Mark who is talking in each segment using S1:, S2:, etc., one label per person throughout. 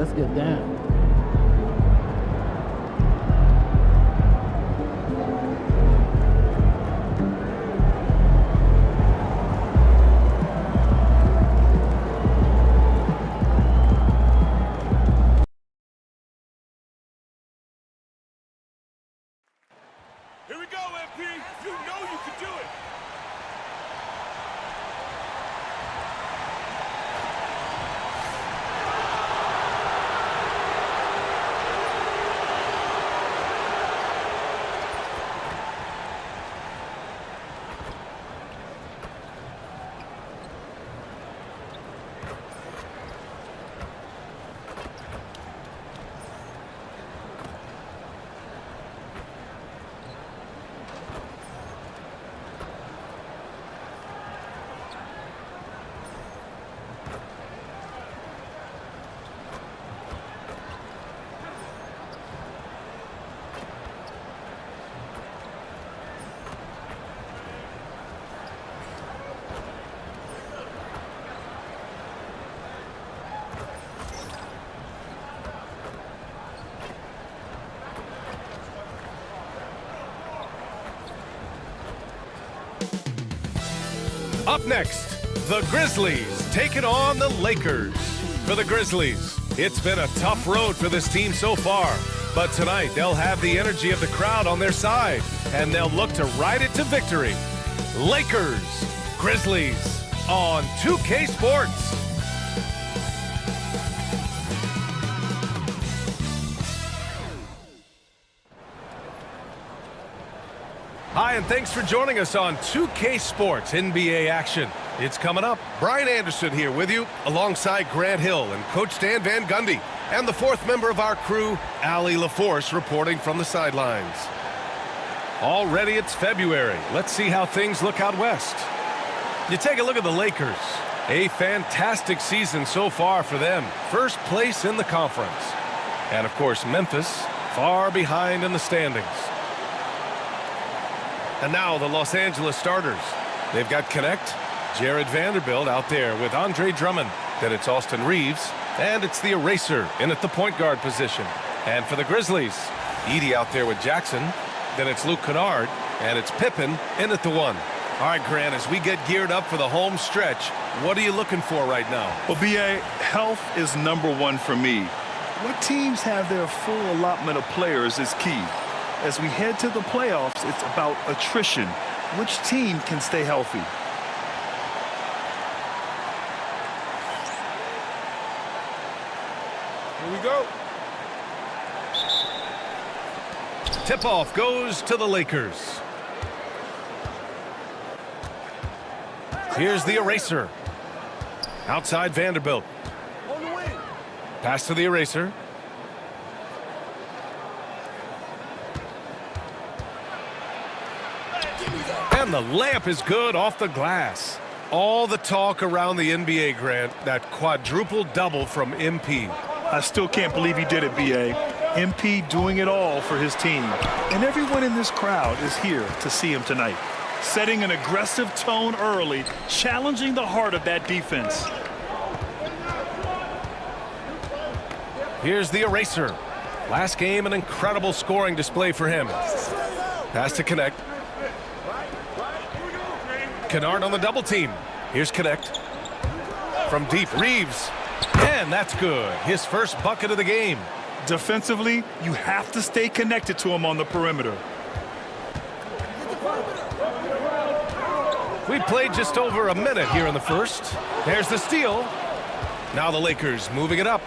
S1: Let's get down.
S2: Here we go, MP. You know you can do it.
S3: Up next, the Grizzlies taking on the Lakers. For the Grizzlies, it's been a tough road for this team so far, but tonight they'll have the energy of the crowd on their side, and they'll look to ride it to victory. Lakers, Grizzlies on 2K Sports. Hi, and thanks for joining us on 2K Sports NBA action. It's coming up. Brian Anderson here with you, alongside Grant Hill and Coach Dan Van Gundy, and the fourth member of our crew, Allie LaForce, reporting from the sidelines. Already it's February. Let's see how things look out west. You take a look at the Lakers. A fantastic season so far for them. First place in the conference. And, of course, Memphis, far behind in the standings. And now the Los Angeles starters. They've got Connect, Jared Vanderbilt out there with Andre Drummond. Then it's Austin Reeves, and it's the Eraser in at the point guard position. And for the Grizzlies, Edey out there with Jackson. Then it's Luke Kennard, and it's Pippen in at the 1. All right, Grant, as we get geared up for the home stretch, what are you looking for right now?
S2: Well, BA, health is #1 for me. What teams have their full allotment of players is key. As we head to the playoffs, it's about attrition. Which team can stay healthy? Here we go.
S3: Tip-off goes to the Lakers. Here's the Eraser. Outside Vanderbilt. Pass to the Eraser. And the layup is good off the glass. All the talk around the NBA, Grant, that quadruple double from MP.
S2: I still can't believe he did it, BA. MP doing it all for his team. And everyone in this crowd is here to see him tonight. Setting an aggressive tone early, challenging the heart of that defense.
S3: Here's the Eraser. Last game, an incredible scoring display for him. Pass to Connect. Kennard on the double team. Here's Connect. From deep, Reeves. And that's good. His first bucket of the game.
S2: Defensively, you have to stay connected to him on the perimeter.
S3: We played just over a minute here in the first. There's the steal. Now the Lakers moving it up.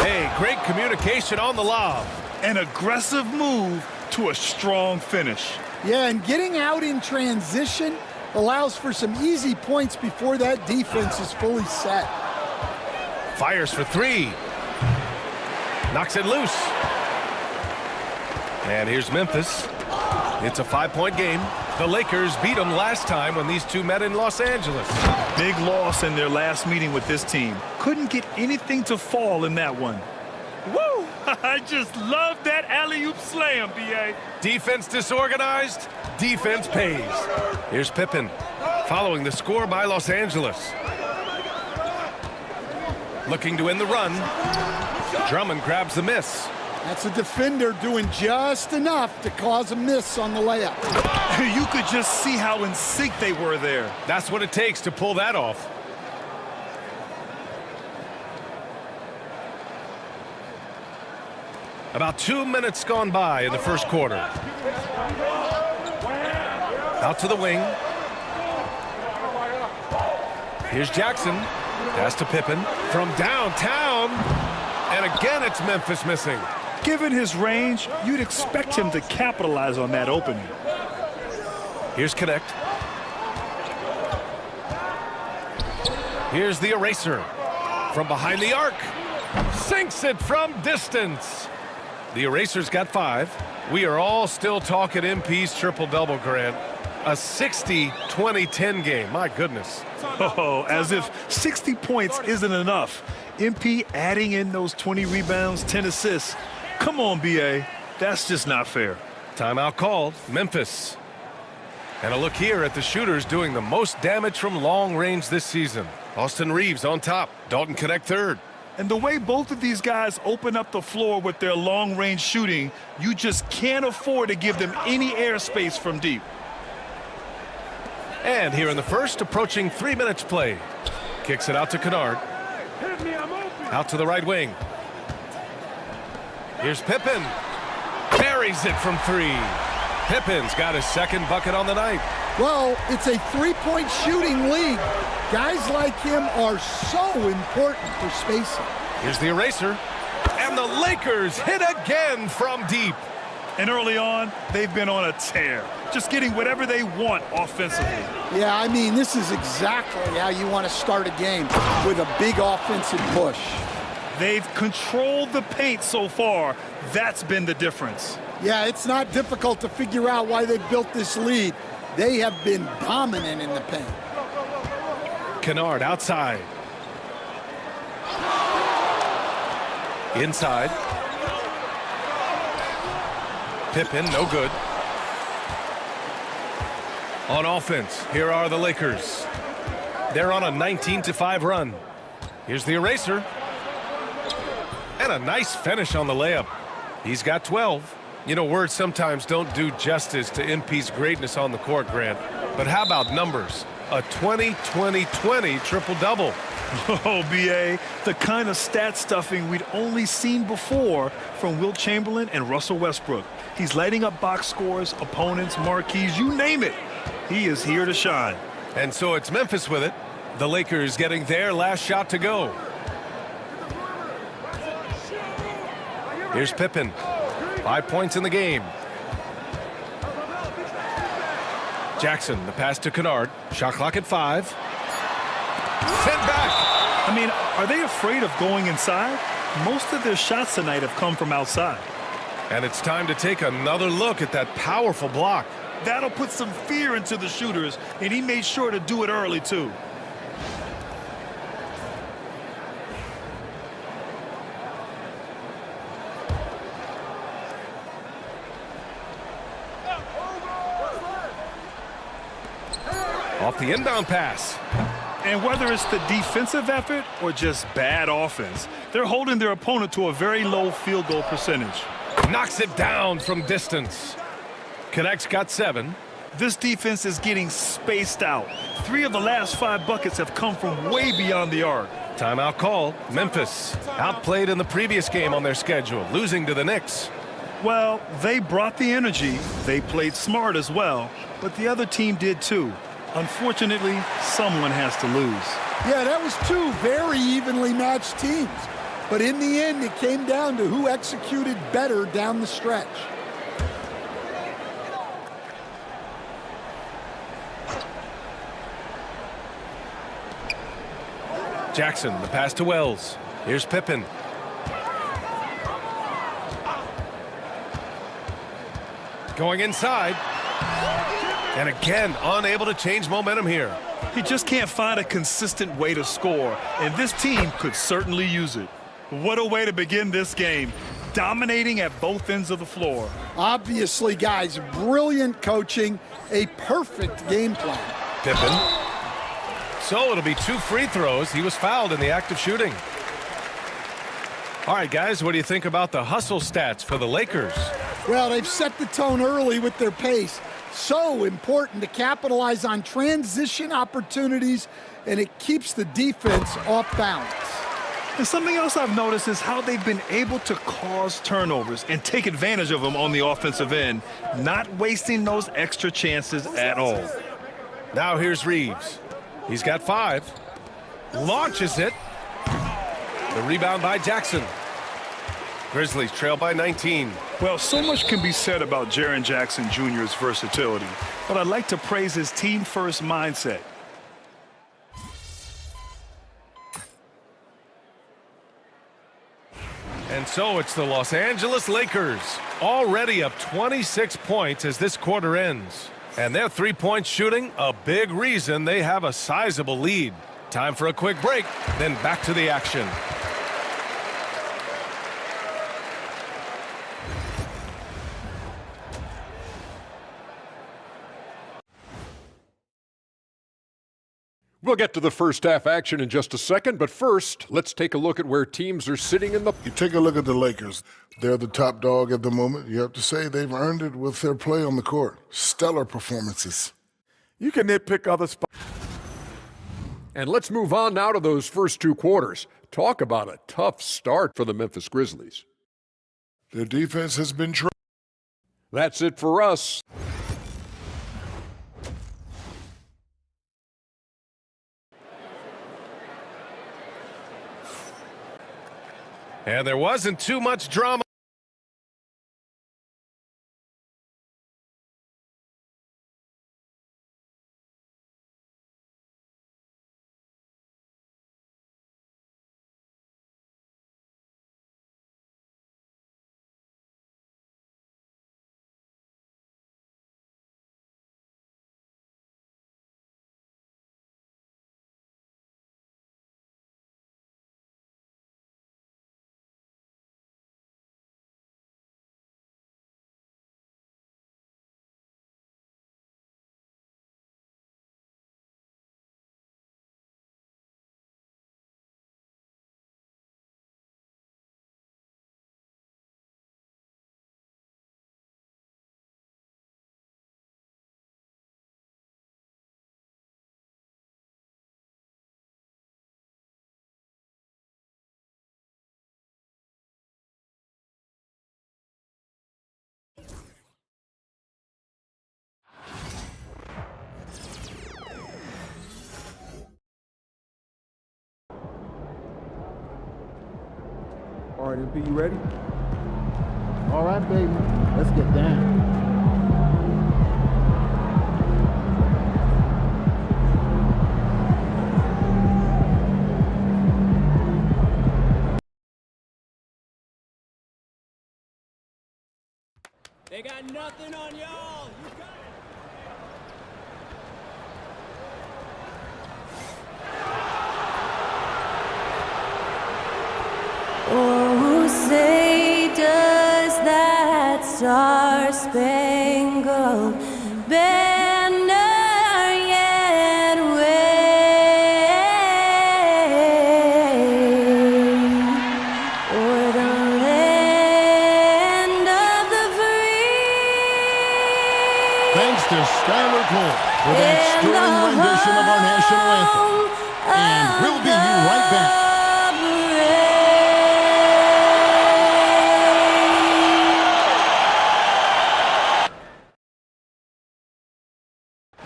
S3: Hey, great communication on the lob.
S2: An aggressive move to a strong finish.
S4: Yeah, and getting out in transition allows for some easy points before that defense is fully set.
S3: Fires for 3. Knocks it loose. And here's Memphis. It's a 5-point game. The Lakers beat them last time when these two met in Los Angeles.
S2: Big loss in their last meeting with this team. Couldn't get anything to fall in that one. Woo! I just love that alley-oop slam, B.A.
S3: Defense disorganized, defense pays. Here's Pippen, following the score by Los Angeles. Looking to end the run. Drummond grabs the miss.
S4: That's a defender doing just enough to cause a miss on the layup.
S2: You could just see how in sync they were there.
S3: That's what it takes to pull that off. About 2 minutes gone by in the first quarter. Out to the wing. Here's Jackson. Pass to Pippen from downtown. And again, it's Memphis missing.
S2: Given his range, you'd expect him to capitalize on that opening.
S3: Here's Connect. Here's the eraser. From behind the arc. Sinks it from distance. The eraser's got 5. We are all still talking MP's triple-double, Grant. A 60-20-10 game. My goodness.
S2: Oh, as if 60 points isn't enough. MP adding in those 20 rebounds, 10 assists. Come on, BA. That's just not fair.
S3: Timeout called. Memphis. And a look here at the shooters doing the most damage from long range this season. Austin Reeves on top. Dalton Connect third.
S2: And the way both of these guys open up the floor with their long-range shooting, you just can't afford to give them any airspace from deep.
S3: And here in the first, approaching 3 minutes play. Kicks it out to Kennard. Out to the right wing. Here's Pippen. Buries it from 3. Pippen's got his second bucket on the night.
S4: Well, it's a three-point shooting league. Guys like him are so important for spacing.
S3: Here's the eraser. And the Lakers hit again from deep.
S2: And early on, they've been on a tear, just getting whatever they want offensively.
S4: Yeah, I mean, this is exactly how you want to start a game, with a big offensive push.
S2: They've controlled the paint so far. That's been the difference.
S4: Yeah, it's not difficult to figure out why they've built this lead. They have been dominant in the paint.
S3: Kennard outside. Inside. Pippen, no good. On offense, here are the Lakers. They're on a 19-5 run. Here's the eraser. And a nice finish on the layup. He's got 12. You know, words sometimes don't do justice to MP's greatness on the court, Grant. But how about numbers? A 20-20-20 triple-double.
S2: Oh, BA, the kind of stat stuffing we'd only seen before from Wilt Chamberlain and Russell Westbrook. He's lighting up box scores, opponents, marquees, you name it. He is here to shine.
S3: And so it's Memphis with it. The Lakers getting their last shot to go. Here's Pippen. 5 points in the game. Jackson, the pass to Kennard. Shot clock at 5. Sent back.
S2: I mean, are they afraid of going inside? Most of their shots tonight have come from outside.
S3: And it's time to take another look at that powerful block.
S2: That'll put some fear into the shooters, and he made sure to do it early, too.
S3: Off the inbound pass.
S2: And whether it's the defensive effort or just bad offense, they're holding their opponent to a very low field goal percentage.
S3: Knocks it down from distance. Connect's got 7.
S2: This defense is getting spaced out. 3 of the last 5 buckets have come from way beyond the arc.
S3: Timeout called. Memphis outplayed in the previous game on their schedule, losing to the Knicks.
S2: Well, they brought the energy. They played smart as well, but the other team did too. Unfortunately, someone has to lose.
S4: Yeah, that was 2 very evenly matched teams. But in the end, it came down to who executed better down the stretch.
S3: Jackson, the pass to Wells. Here's Pippen. Going inside. And again, unable to change momentum here.
S2: He just can't find a consistent way to score, and this team could certainly use it. What a way to begin this game, dominating at both ends of the floor.
S4: Obviously, guys, brilliant coaching, a perfect game plan.
S3: Pippen. So it'll be 2 free throws. He was fouled in the act of shooting. All right, guys, what do you think about the hustle stats for the Lakers?
S4: Well, they've set the tone early with their pace. So important to capitalize on transition opportunities, and it keeps the defense off balance.
S2: And something else I've noticed is how they've been able to cause turnovers and take advantage of them on the offensive end, not wasting those extra chances at all.
S3: Now here's Reeves. He's got 5. Launches it. The rebound by Jackson. Grizzlies trail by 19.
S2: Well, so much can be said about Jaren Jackson Jr.'s versatility, but I'd like to praise his team-first mindset.
S3: And so it's the Los Angeles Lakers, already up 26 points as this quarter ends. And their three-point shooting, a big reason they have a sizable lead. Time for a quick break, then back to the action.
S1: We'll get to the first half action in just a second, but first, let's take a look at where teams are sitting in the...
S5: You take a look at the Lakers. They're the top dog at the moment. You have to say they've earned it with their play on the court. Stellar performances.
S6: You can nitpick other spots.
S1: And let's move on now to those first 2 quarters. Talk about a tough start for the Memphis Grizzlies.
S5: Their defense has been trained.
S1: That's it for us.
S3: And there wasn't too much drama.
S6: All right, MP, you ready?
S7: All right, baby, let's get down.
S8: They got nothing on y'all. You got it.
S9: Oh, say does that star-spangled banner yet wave o'er the land of the free?
S7: Thanks to Skylar Cole for that sterling rendition of our national anthem. And we'll be right back.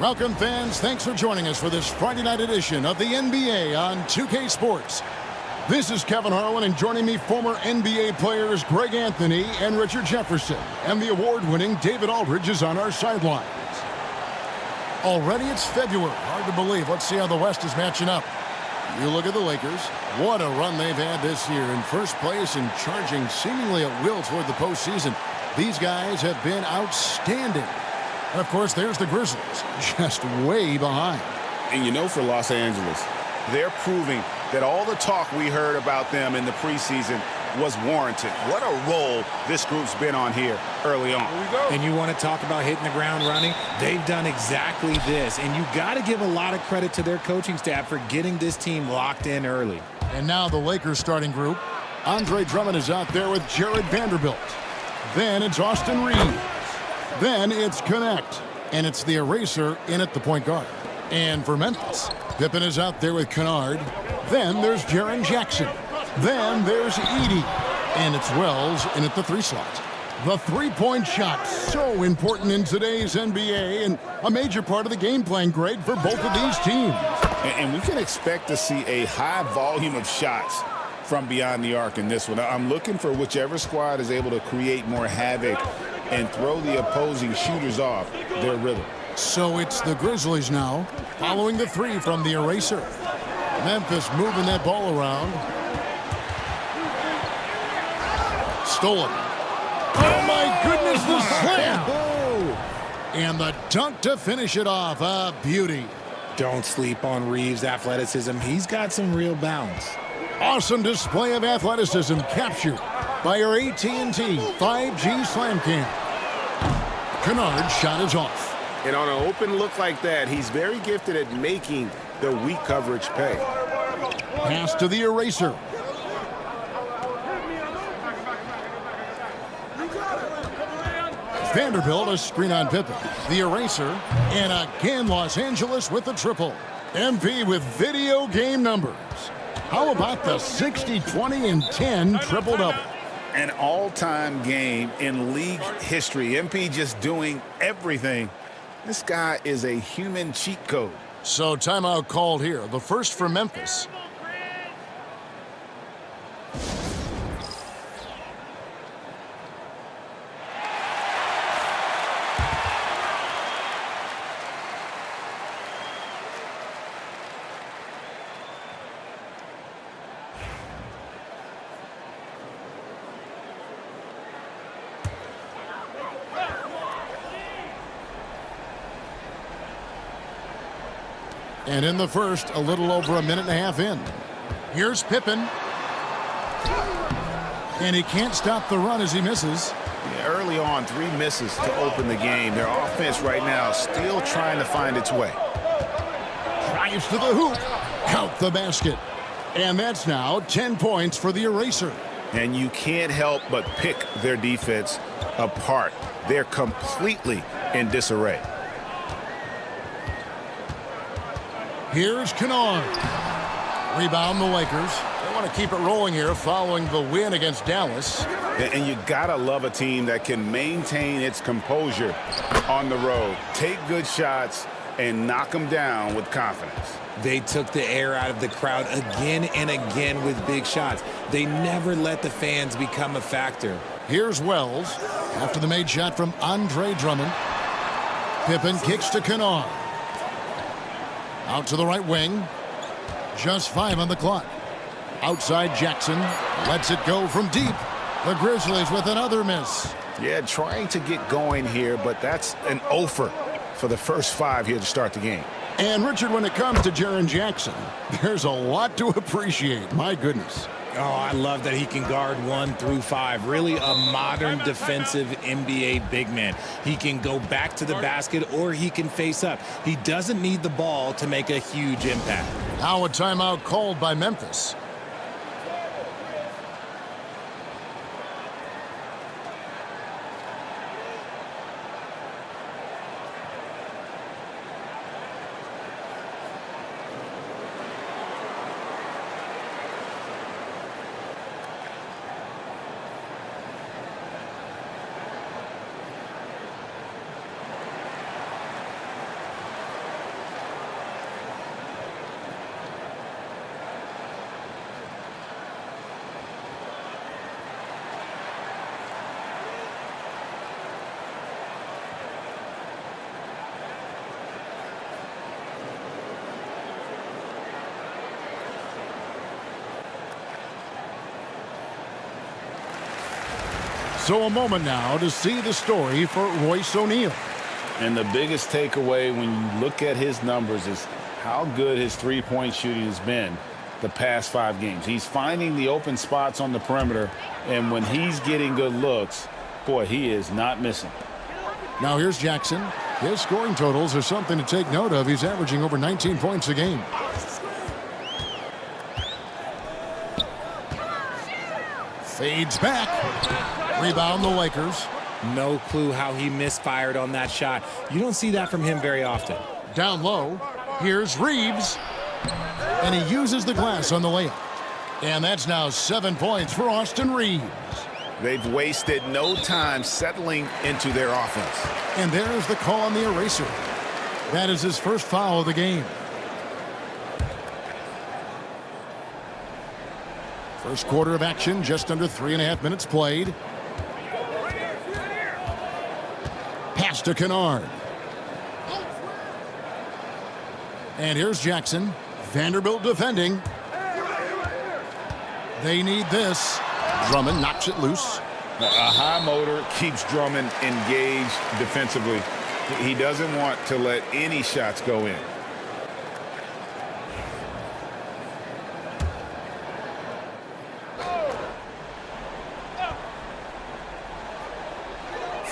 S7: Welcome, fans. Thanks for joining us for this Friday night edition of the NBA on 2K Sports. This is Kevin Harlan, and joining me, former NBA players Greg Anthony and Richard Jefferson. And the award-winning David Aldridge is on our sidelines. Already it's February. Hard to believe. Let's see how the West is matching up. You look at the Lakers. What a run they've had this year. In first place and charging seemingly at will toward the postseason. These guys have been outstanding. And, of course, there's the Grizzlies, just way behind.
S10: And you know, for Los Angeles, they're proving that all the talk we heard about them in the preseason was warranted. What a role this group's been on here early on. Here we go.
S8: And you want to talk about hitting the ground running? They've done exactly this. And you got to give a lot of credit to their coaching staff for getting this team locked in early.
S7: And now the Lakers starting group. Andre Drummond is out there with Jared Vanderbilt. Then it's Austin Reeves. Then it's Connect. And it's the eraser in at the point guard. And for Memphis, Pippen is out there with Kennard. Then there's Jaren Jackson. Then there's Edey. And it's Wells in at the 3 slot. The three-point shot, so important in today's NBA and a major part of the game plan, Greg, for both of these teams.
S10: And we can expect to see a high volume of shots from beyond the arc in this one. I'm looking for whichever squad is able to create more havoc and throw the opposing shooters off their rhythm.
S7: So it's the Grizzlies now, following the 3 from the eraser. Memphis moving that ball around. Stolen. Oh, my goodness, the slam! And the dunk to finish it off. A beauty.
S8: Don't sleep on Reeves' athleticism. He's got some real bounce.
S7: Awesome display of athleticism captured by our AT&T 5G Slam Cam. Kennard's shot is off.
S11: And on an open look like that, he's very gifted at making the weak coverage pay.
S7: Pass to the eraser. Vanderbilt, a screen on Pippen. The eraser, and again Los Angeles with the triple. MP with video game numbers. How about the 60, 20, and 10 triple-double?
S10: An all-time game in league history. MP just doing everything. This guy is a human cheat code.
S7: So timeout called here. The first for Memphis. And in the first, a little over a minute and a half in. Here's Pippen. And he can't stop the run as he misses.
S10: Yeah, early on, 3 misses to open the game. Their offense right now still trying to find its way.
S7: Drives to the hoop. Count the basket. And that's now 10 points for the eraser.
S10: And you can't help but pick their defense apart. They're completely in disarray.
S7: Here's Kennard. Rebound the Lakers. They want to keep it rolling here following the win against Dallas.
S10: And you gotta love a team that can maintain its composure on the road. Take good shots and knock them down with confidence.
S8: They took the air out of the crowd again and again with big shots. They never let the fans become a factor.
S7: Here's Wells after the made shot from Andre Drummond. Pippen kicks to Kennard. Out to the right wing. Just 5 on the clock. Outside Jackson. Lets it go from deep. The Grizzlies with another miss.
S10: Yeah, trying to get going here, but that's an offer for the first 5 here to start the game.
S7: And, Richard, when it comes to Jaren Jackson, there's a lot to appreciate. My goodness.
S8: Oh, I love that he can guard 1 through 5. Really a modern defensive NBA big man. He can go back to the basket or he can face up. He doesn't need the ball to make a huge impact.
S7: Now a timeout called by Memphis. So a moment now to see the story for Royce O'Neal.
S10: And the biggest takeaway when you look at his numbers is how good his three-point shooting has been the past 5 games. He's finding the open spots on the perimeter, and when he's getting good looks, boy, he is not missing.
S7: Now here's Jackson. His scoring totals are something to take note of. He's averaging over 19 points a game. Fades back. Rebound the Lakers.
S8: No clue how he misfired on that shot. You don't see that from him very often.
S7: Down low. Here's Reeves. And he uses the glass on the layup. And that's now 7 points for Austin Reeves.
S11: They've wasted no time settling into their offense.
S7: And there's the call on the eraser. That is his first foul of the game. First quarter of action, just under 3.5 minutes played. Pass to Kennard. And here's Jackson. Vanderbilt defending. They need this. Drummond knocks it loose.
S10: A high motor keeps Drummond engaged defensively. He doesn't want to let any shots go in.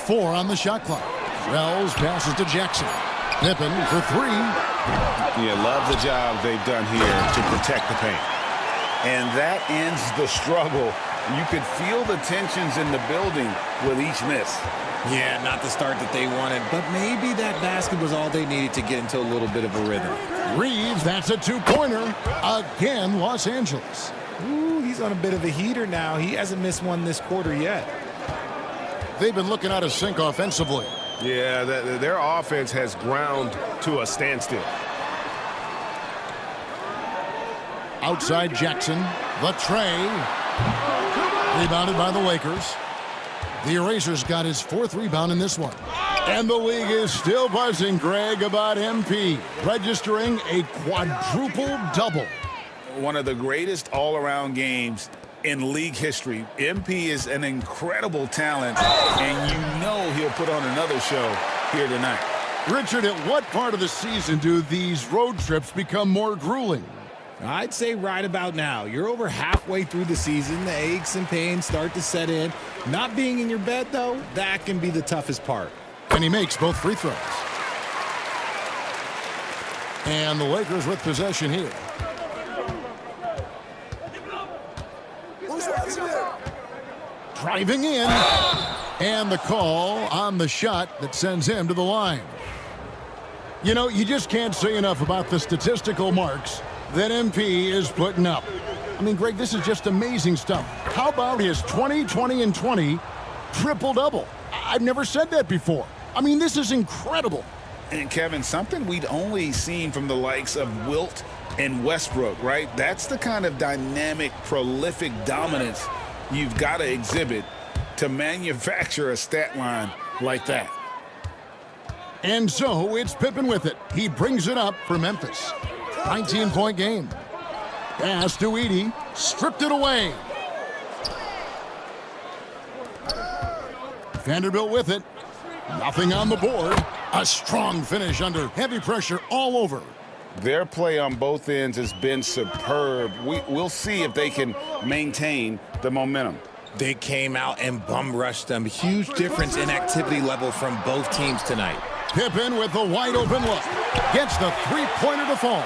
S7: Four on the shot clock. Wells passes to Jackson. Pippen for three.
S10: Yeah, love the job they've done here to protect the paint. And that ends the struggle. You could feel the tensions in the building with each miss.
S8: Yeah, not the start that they wanted, but maybe that basket was all they needed to get into a little bit of a rhythm.
S7: Reeves, that's a two-pointer. Again, Los Angeles.
S8: Ooh, he's on a bit of a heater now. He hasn't missed one this quarter yet.
S7: They've been looking out of sync offensively.
S3: Yeah, their offense has ground to a standstill.
S7: Outside Jackson. The tray. Rebounded by the Lakers. The Erasers got his fourth rebound in this one. And the league is still buzzing, Greg, about MP, registering a quadruple double.
S10: One of the greatest all-around games in league history. MP is an incredible talent, and you know he'll put on another show here tonight.
S7: Richard, at what part of the season do these road trips become more grueling?
S8: I'd say right about now. You're over halfway through the season. The aches and pains start to set in. Not being in your bed, though, that can be the toughest part.
S7: And he makes both free throws. And the Lakers with possession here. Driving in. And the call on the shot that sends him to the line. You know, you just can't say enough about the statistical marks that MP is putting up. I mean, Greg, this is just amazing stuff. How about his 20, 20, and 20 triple-double? I've never said that before. I mean, this is incredible.
S10: And, Kevin, something we'd only seen from the likes of Wilt and Westbrook, right? That's the kind of dynamic, prolific dominance you've got to exhibit to manufacture a stat line like that.
S7: And so it's Pippen with it. He brings it up for Memphis. 19-point game. Pass to Edey. Stripped it away. Vanderbilt with it. Nothing on the board. A strong finish under heavy pressure all over.
S10: Their play on both ends has been superb. We'll see if they can maintain the momentum.
S8: They came out and bum rushed them. Huge difference in activity level from both teams tonight.
S7: Pippen with the wide open look. Gets the three-pointer to fall.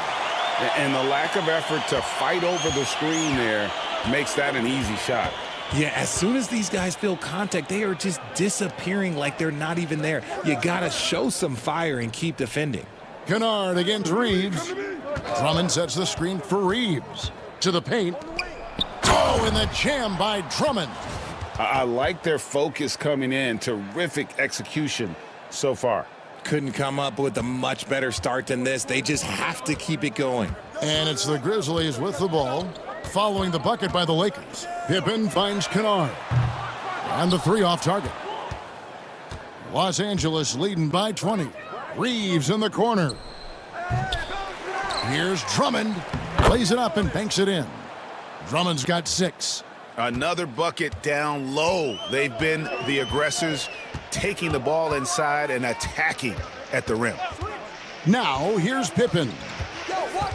S10: And the lack of effort to fight over the screen there makes that an easy shot.
S8: Yeah, as soon as these guys feel contact, they are just disappearing like they're not even there. You got to show some fire and keep defending.
S7: Kennard against Reeves. Drummond sets the screen for Reeves. To the paint. Oh, and the jam by Drummond.
S10: I like their focus coming in. Terrific execution so far.
S8: Couldn't come up with a much better start than this. They just have to keep it going.
S7: And it's the Grizzlies with the ball, following the bucket by the Lakers. Pippen finds Kennard. And the three off target. Los Angeles leading by 20. Reeves in the corner. Here's Drummond. Plays it up and banks it in. Drummond's got 6.
S11: Another bucket down low. They've been the aggressors, taking the ball inside and attacking at the rim.
S7: Now, here's Pippen.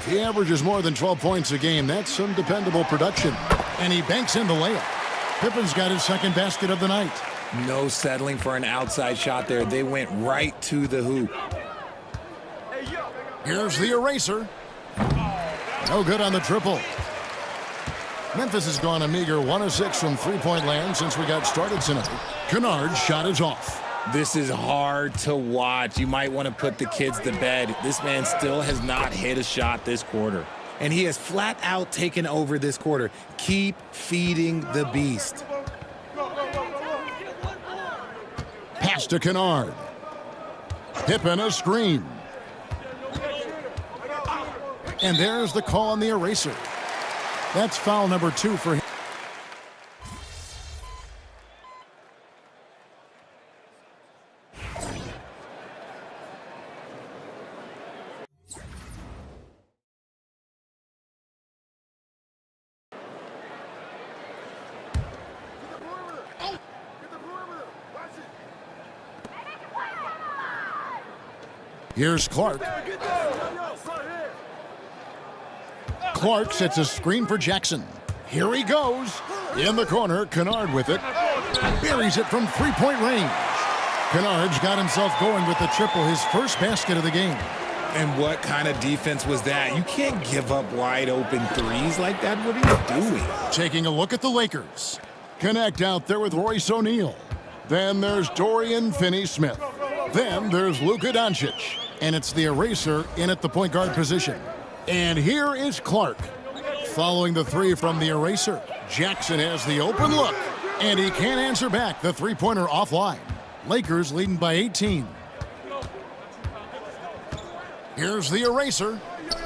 S7: He averages more than 12 points a game. That's some dependable production. And he banks in the layup. Pippen's got his second basket of the night.
S8: No settling for an outside shot there. They went right to the hoop.
S7: Here's the eraser. No good on the triple. Memphis has gone a meager 1 of 6 from three-point land since we got started tonight. Kennard's shot is off.
S8: This is hard to watch. You might want to put the kids to bed. This man still has not hit a shot this quarter. And he has flat out taken over this quarter. Keep feeding the beast.
S7: Pass to Kennard. Pippen a screen. And there's the call on the eraser. That's foul number 2 for him. Here's Clark. Clark sets a screen for Jackson. Here he goes. In the corner, Kennard with it. Buries it from three-point range. Kennard's got himself going with the triple, his first basket of the game.
S8: And what kind of defense was that? You can't give up wide open threes like that. What are you doing?
S7: Taking a look at the Lakers. Connect out there with Royce O'Neal. Then there's Dorian Finney-Smith. Then there's Luka Doncic. And it's the eraser in at the point guard position. And here is Clark. Following the three from the eraser, Jackson has the open look. And he can't answer back. The three-pointer offline. Lakers leading by 18. Here's the eraser.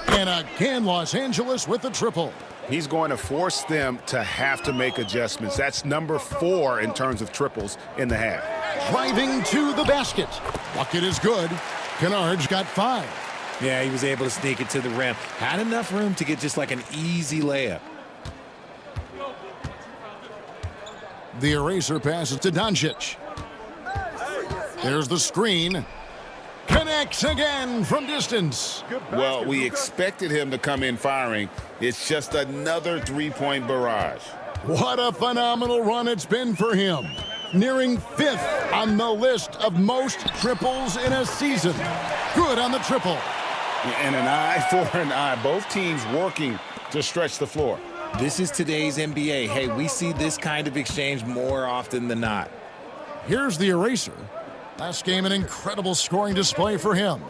S7: And again, Los Angeles with the triple.
S11: He's going to force them to have to make adjustments. That's number 4 in terms of triples in the half.
S7: Driving to the basket. Bucket is good. Kennard's got 5.
S8: Yeah, he was able to sneak it to the rim. Had enough room to get just like an easy layup.
S7: The eraser passes to Doncic. There's the screen. Connects again from distance.
S10: Well, we expected him to come in firing. It's just another three-point barrage.
S7: What a phenomenal run it's been for him. Nearing 5th on the list of most triples in a season. Good on the triple.
S10: And an eye for an eye. Both teams working to stretch the floor.
S8: This is today's NBA. Hey, we see this kind of exchange more often than not.
S7: Here's the eraser. Last game, an incredible scoring display for him.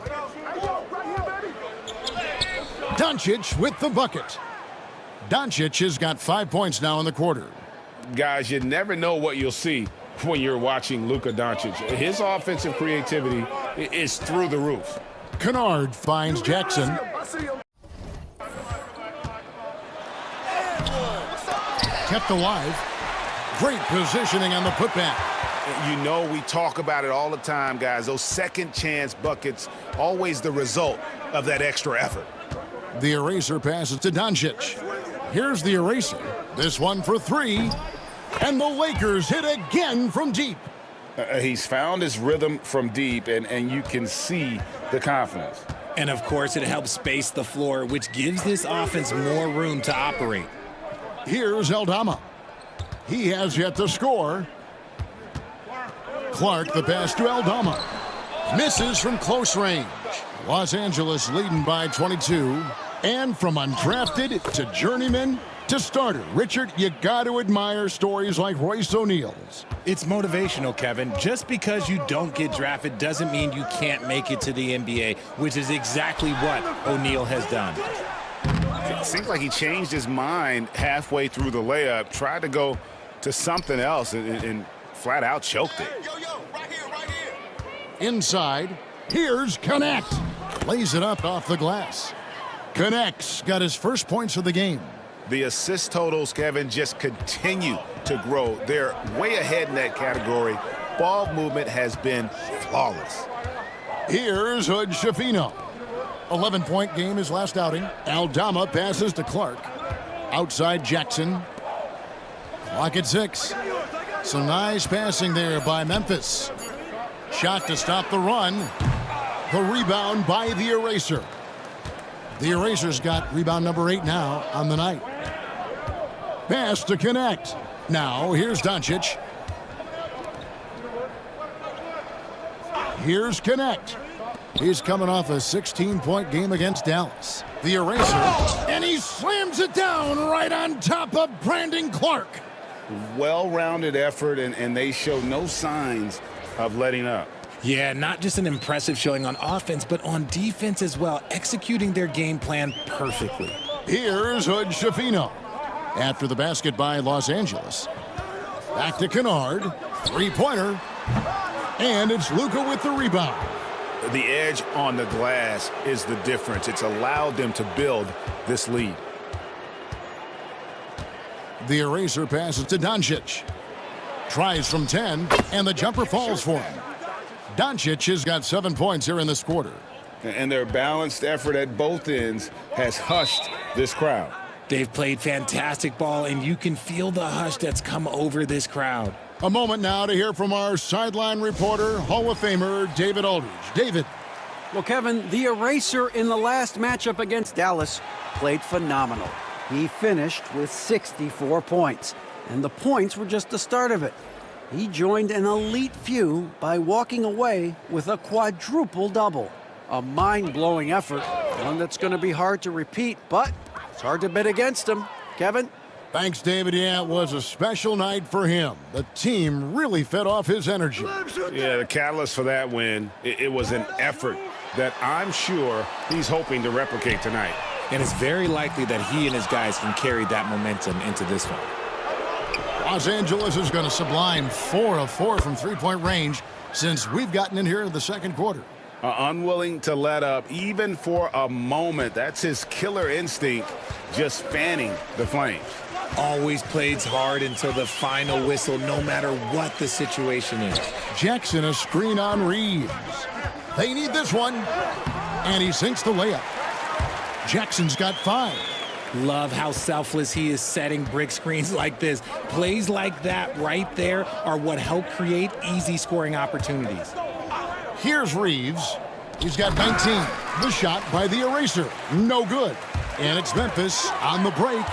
S7: Doncic with the bucket. Doncic has got 5 points now in the quarter.
S10: Guys, you never know what you'll see when you're watching Luka Doncic. His offensive creativity is through the roof.
S7: Kennard finds Jackson. Kept alive. Great positioning on the putback.
S11: You know, we talk about it all the time, guys. Those second chance buckets, always the result of that extra effort.
S7: The eraser passes to Doncic. Here's the eraser. This one for 3. And the Lakers hit again from deep.
S10: He's found his rhythm from deep, and you can see the confidence.
S8: And, of course, it helps space the floor, which gives this offense more room to operate.
S7: Here's Aldama. He has yet to score. Clark, the pass to Aldama. Misses from close range. Los Angeles leading by 22. And from undrafted to journeyman to starter. Richard, you got to admire stories like Royce O'Neal's.
S8: It's motivational, Kevin. Just because you don't get drafted doesn't mean you can't make it to the NBA, which is exactly what O'Neal has done.
S11: It seems like he changed his mind halfway through the layup, tried to go to something else, and flat out choked it.
S7: Inside, here's Connect. Lays it up off the glass. Connect's got his first points of the game.
S11: The assist totals, Kevin, just continue to grow. They're way ahead in that category. Ball movement has been flawless.
S7: Here's Hood Schifino. 11-point game his last outing. Aldama passes to Clark. Outside Jackson. Clock at 6. Some nice passing there by Memphis. Shot to stop the run. The rebound by the eraser. The eraser's got rebound number 8 now on the night. Pass to Connect. Now here's Doncic. Here's Connect. He's coming off a 16-point game against Dallas. The eraser, and he slams it down right on top of Brandon Clark.
S10: Well-rounded effort, and they show no signs of letting up.
S8: Yeah, not just an impressive showing on offense, but on defense as well, executing their game plan perfectly.
S7: Here's Hood Schifino. After the basket by Los Angeles. Back to Kennard. Three-pointer. And it's Luka with the rebound.
S11: The edge on the glass is the difference. It's allowed them to build this lead.
S7: The eraser passes to Doncic. Tries from 10, and the jumper falls for him. Doncic has got 7 points here in this quarter.
S10: And their balanced effort at both ends has hushed this crowd.
S8: They've played fantastic ball, and you can feel the hush that's come over this crowd.
S7: A moment now to hear from our sideline reporter, Hall of Famer David Aldridge. David.
S12: Well, Kevin, the eraser in the last matchup against Dallas played phenomenal. He finished with 64 points, and the points were just the start of it. He joined an elite few by walking away with a quadruple-double. A mind-blowing effort, one that's going to be hard to repeat, but it's hard to bet against him. Kevin?
S7: Thanks, David. Yeah, it was a special night for him. The team really fed off his energy.
S10: Yeah, the catalyst for that win, it was an effort that I'm sure he's hoping to replicate tonight.
S8: And it's very likely that he and his guys can carry that momentum into this one.
S7: Los Angeles is going to sublime 4 of 4 from three-point range since we've gotten in here in the second quarter.
S10: Unwilling to let up even for a moment. That's his killer instinct, just fanning the flames.
S8: Always plays hard until the final whistle, no matter what the situation is.
S7: Jackson a screen on Reeves. They need this one. And he sinks the layup. Jackson's got 5.
S8: Love how selfless he is setting brick screens like this. Plays like that right there are what help create easy scoring opportunities.
S7: Here's Reeves. He's got 19. The shot by the eraser. No good. And it's Memphis on the break.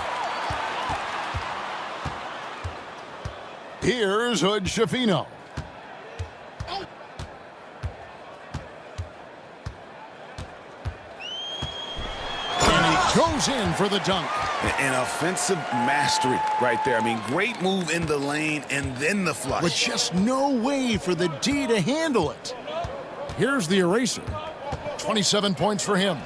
S7: Here's Hood Schifino. And he goes in for the dunk.
S11: An offensive mastery right there. I mean, great move in the lane and then the flush.
S7: With just no way for the D to handle it. Here's the eraser. 27 points for him.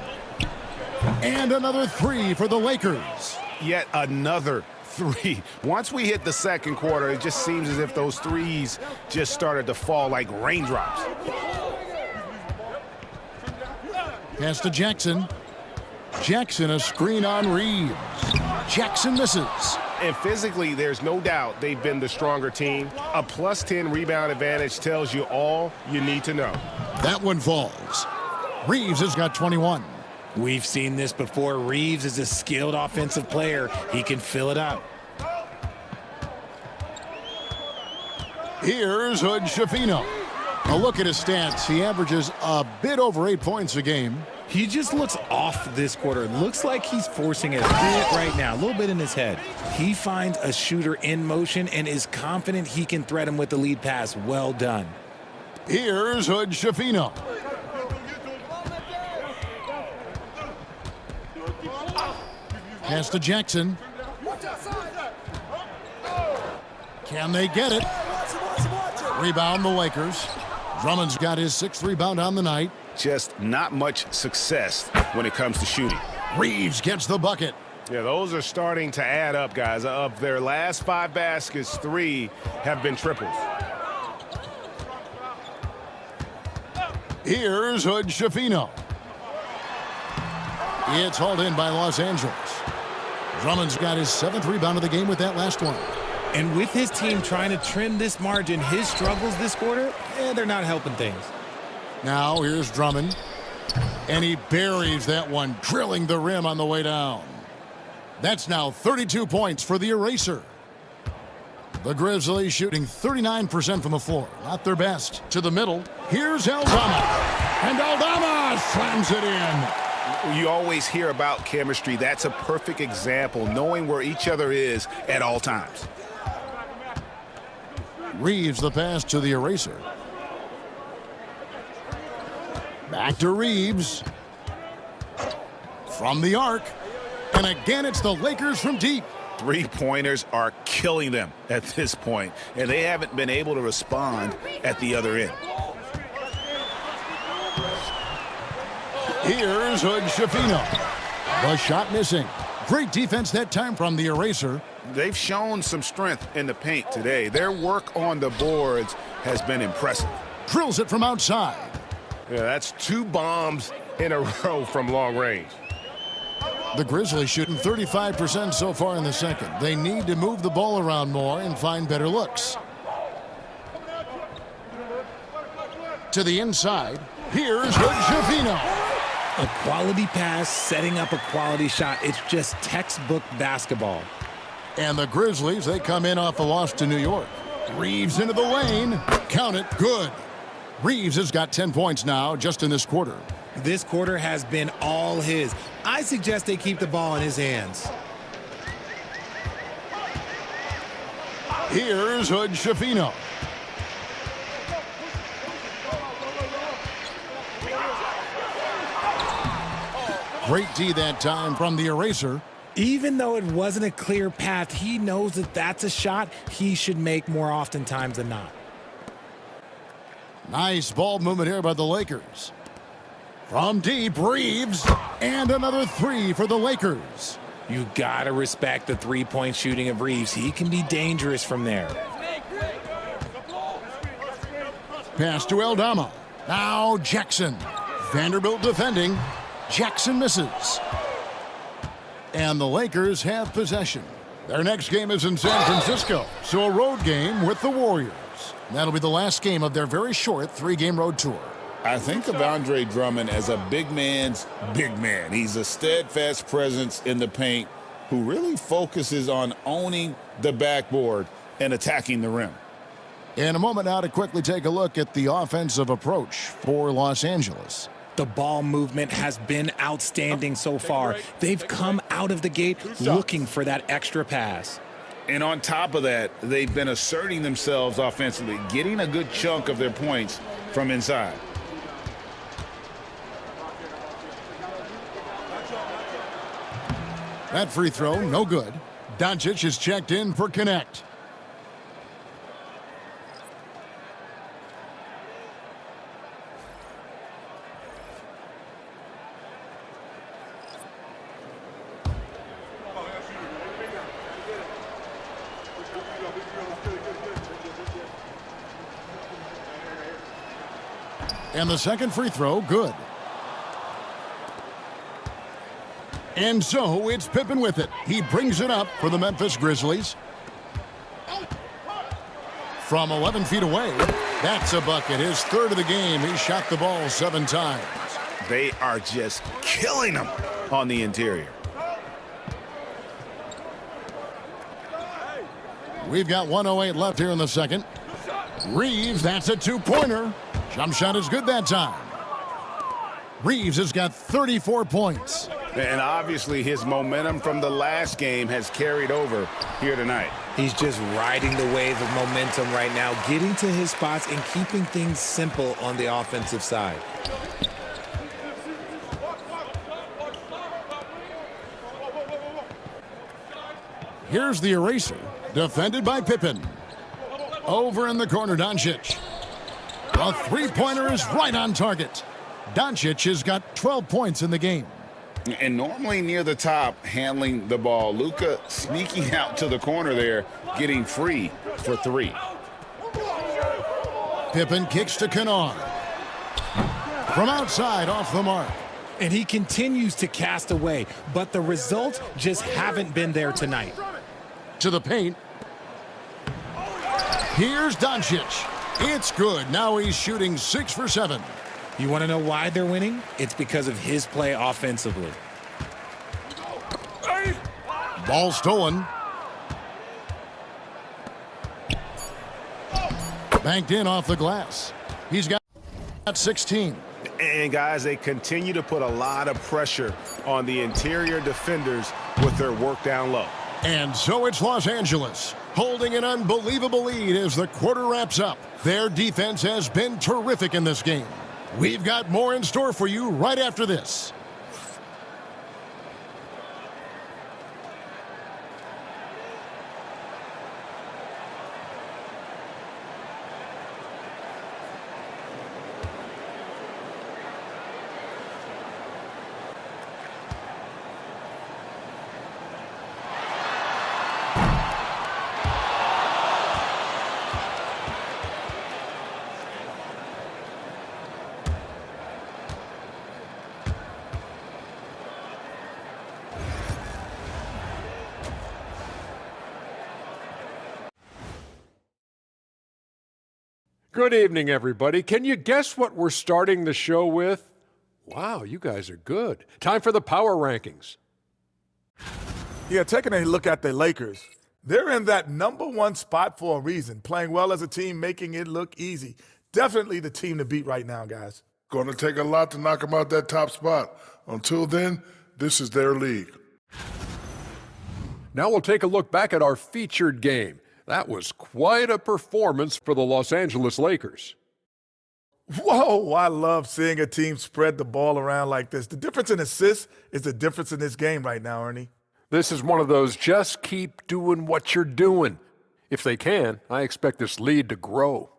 S7: And another 3 for the Lakers.
S11: Yet another 3. Once we hit the second quarter, it just seems as if those threes just started to fall like raindrops.
S7: Pass to Jackson. Jackson a screen on Reeves. Jackson misses.
S11: And physically, there's no doubt they've been the stronger team. A plus 10 rebound advantage tells you all you need to know.
S7: That one falls. Reeves has got 21.
S8: We've seen this before. Reeves is a skilled offensive player. He can fill it up.
S7: Here's Hood Schifino. A look at his stats. He averages a bit over 8 points a game.
S8: He just looks off this quarter. Looks like he's forcing it a bit right now, a little bit in his head. He finds a shooter in motion and is confident he can threat him with the lead pass. Well done.
S7: Here's Hood Schifino. Pass to Jackson. Can they get it? Rebound the Lakers. Drummond's got his 6th rebound on the night.
S11: Just not much success when it comes to shooting.
S7: Reeves gets the bucket.
S11: Yeah, those are starting to add up, guys. Of their last 5 baskets, 3 have been triples.
S7: Here's Hood Schifino. It's hauled in by Los Angeles. Drummond's got his 7th rebound of the game with that last one.
S8: And with his team trying to trim this margin, his struggles this quarter, they're not helping things.
S7: Now here's Drummond. And he buries that one, drilling the rim on the way down. That's now 32 points for the eraser. The Grizzlies shooting 39% from the floor. Not their best. To the middle. Here's Aldama. And Aldama slams it in.
S11: You always hear about chemistry. That's a perfect example, knowing where each other is at all times.
S7: Reeves the pass to the eraser. Back to Reeves. From the arc. And again, it's the Lakers from deep.
S11: Three-pointers are killing them at this point, and they haven't been able to respond at the other end.
S7: Here's Hood Shafino. The shot missing. Great defense that time from the eraser.
S11: They've shown some strength in the paint today. Their work on the boards has been impressive.
S7: Drills it from outside.
S3: Yeah, that's 2 bombs in a row from long range.
S7: The Grizzlies shooting 35% so far in the second. They need to move the ball around more and find better looks. To the inside, here's Shafino.
S8: A quality pass, setting up a quality shot. It's just textbook basketball.
S7: And the Grizzlies, they come in off a loss to New York. Reeves into the lane. Count it, good. Reeves has got 10 points now just in this quarter.
S8: This quarter has been all his. I suggest they keep the ball in his hands.
S7: Here's Hood Shafino. Great D that time from the eraser.
S8: Even though it wasn't a clear path, he knows that that's a shot he should make more oftentimes than not.
S7: Nice ball movement here by the Lakers. From deep, Reeves, and another 3 for the Lakers.
S8: You gotta respect the three-point shooting of Reeves. He can be dangerous from there.
S7: Pass to Aldama. Now Jackson. Vanderbilt defending. Jackson misses. And the Lakers have possession. Their next game is in San Francisco, so a road game with the Warriors. That'll be the last game of their very short 3-game road tour.
S10: I think of Andre Drummond as a big man's big man. He's a steadfast presence in the paint who really focuses on owning the backboard and attacking the rim.
S7: In a moment now to quickly take a look at the offensive approach for Los Angeles.
S8: The ball movement has been outstanding so far. They've come out of the gate looking for that extra pass.
S10: And on top of that, they've been asserting themselves offensively, getting a good chunk of their points from inside.
S7: That free throw, no good. Doncic is checked in for connect. And the second free throw, good. And so it's Pippen with it. He brings it up for the Memphis Grizzlies. From 11 feet away, that's a bucket. His third of the game. He shot the ball 7 times.
S11: They are just killing them on the interior.
S7: We've got 1:08 left here in the second. Reeves, that's a 2-pointer. Jump shot is good that time. Reeves has got 34 points.
S10: And obviously his momentum from the last game has carried over here tonight.
S8: He's just riding the wave of momentum right now, getting to his spots and keeping things simple on the offensive side.
S7: Here's the eraser, defended by Pippen. Over in the corner, Doncic. A 3-pointer is right on target. Doncic has got 12 points in the game.
S10: And normally near the top, handling the ball. Luka sneaking out to the corner there, getting free for 3.
S7: Pippen kicks to Kennard. From outside, off the mark.
S8: And he continues to cast away, but the results just haven't been there tonight.
S7: To the paint. Here's Doncic. It's good. Now he's shooting 6 for 7.
S8: You want to know why they're winning? It's because of his play offensively.
S7: Ball stolen. Banked in off the glass. He's got 16.
S11: And guys, they continue to put a lot of pressure on the interior defenders with their work down low.
S7: And so it's Los Angeles holding an unbelievable lead as the quarter wraps up. Their defense has been terrific in this game. We've got more in store for you right after this.
S1: Good evening, everybody. Can you guess what we're starting the show with? Wow, you guys are good. Time for the power rankings.
S6: Yeah, taking a look at the Lakers. They're in that #1 spot for a reason, playing well as a team, making it look easy. Definitely the team to beat right now, guys.
S5: Going to take a lot to knock them out that top spot. Until then, this is their league.
S1: Now we'll take a look back at our featured game. That was quite a performance for the Los Angeles Lakers.
S6: Whoa, I love seeing a team spread the ball around like this. The difference in assists is the difference in this game right now, Ernie.
S1: This is one of those just keep doing what you're doing. If they can, I expect this lead to grow.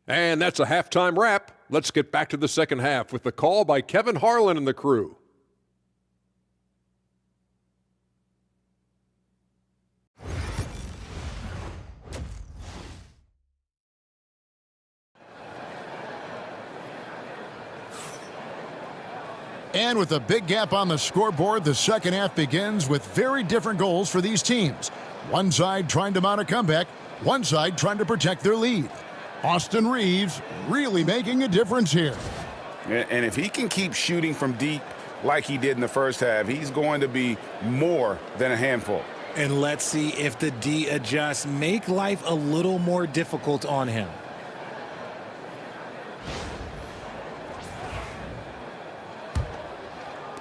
S1: And that's a halftime wrap. Let's get back to the second half with the call by Kevin Harlan and the crew.
S7: And with a big gap on the scoreboard, the second half begins with very different goals for these teams. One side trying to mount a comeback, one side trying to protect their lead. Austin Reeves really making a difference here.
S10: And if he can keep shooting from deep like he did in the first half, he's going to be more than a handful.
S8: And let's see if the D adjusts, make life a little more difficult on him.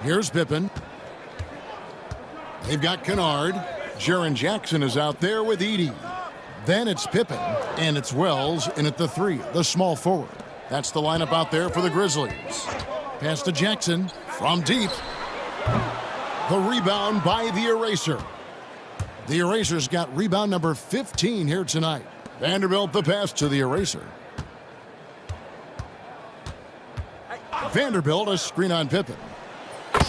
S7: Here's Pippen. They've got Kennard. Jaren Jackson is out there with Edey. Then it's Pippen, and it's Wells in at the 3, the small forward. That's the lineup out there for the Grizzlies. Pass to Jackson from deep. The rebound by the Eraser. The Eraser's got rebound number 15 here tonight. Vanderbilt the pass to the Eraser. Vanderbilt a screen on Pippen.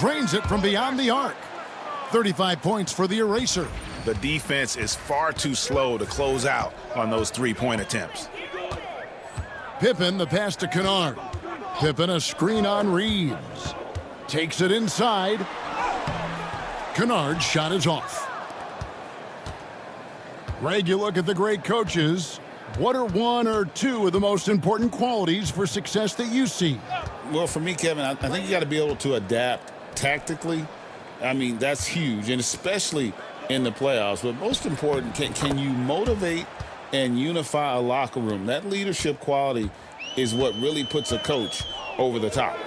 S7: Drains it from beyond the arc. 35 points for the Eraser.
S11: The defense is far too slow to close out on those three-point attempts.
S7: Pippen the pass to Kennard. Pippen a screen on Reeves. Takes it inside. Kennard's shot is off. Greg, you look at the great coaches. What are one or two of the most important qualities for success that you see?
S10: Well, for me, Kevin, I think you got to be able to adapt tactically. I mean, that's huge, and especially in the playoffs. But most important, can you motivate and unify a locker room? That leadership quality is what really puts a coach over the top.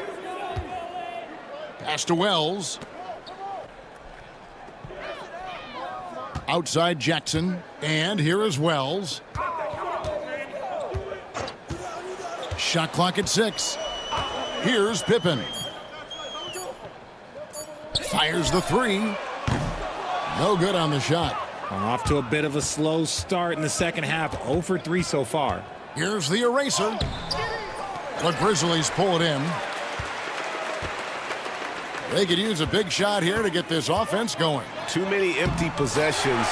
S7: Pass to Wells. Outside Jackson, and here is Wells. Shot clock at 6. Here's Pippen. Fires the 3. No good on the shot.
S8: Off to a bit of a slow start in the second half. 0 for 3 so far.
S7: Here's the Eraser. The Grizzlies pull it in. They could use a big shot here to get this offense going.
S11: Too many empty possessions.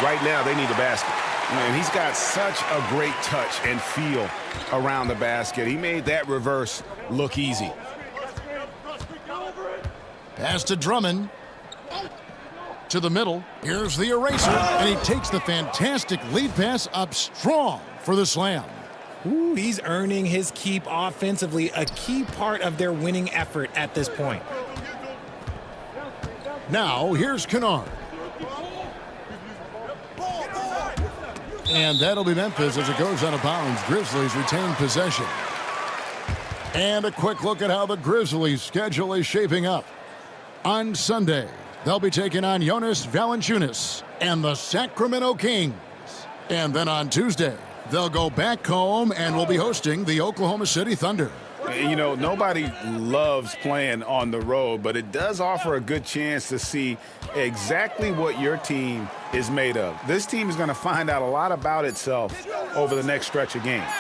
S11: Right now, they need a basket. And he's got such a great touch and feel around the basket. He made that reverse look easy.
S7: Pass to Drummond. To the middle. Here's the Eraser. And he takes the fantastic lead pass up strong for the slam.
S8: Ooh, he's earning his keep offensively, a key part of their winning effort at this point.
S7: Now, here's Kennard. And that'll be Memphis as it goes out of bounds. Grizzlies retain possession. And a quick look at how the Grizzlies' schedule is shaping up. On Sunday, they'll be taking on Jonas Valanciunas and the Sacramento Kings. And then on Tuesday, They'll go back home and will be hosting the Oklahoma City Thunder.
S10: You know, nobody loves playing on the road, but it does offer a good chance to see exactly what your team is made of. This team is going to find out a lot about itself over the next stretch of games.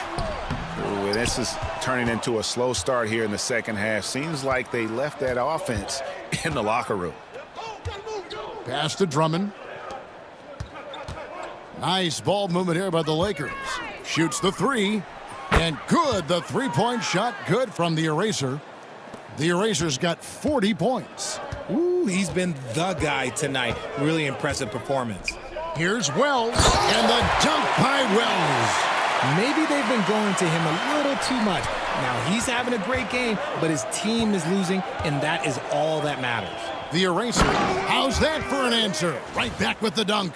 S10: Ooh, this is turning into a slow start here in the second half. Seems like they left that offense in the locker room.
S7: Pass to Drummond. Nice ball movement here by the Lakers. Shoots the three. And good, the three-point shot, good from the Eraser. The Eraser's got 40 points.
S8: Ooh, he's been the guy tonight. Really impressive performance.
S7: Here's Wells, and the dunk by Wells.
S8: Maybe they've been going to him a little too much. Now, he's having a great game, but his team is losing, and that is all that matters.
S7: The Eraser, how's that for an answer? Right back with the dunk.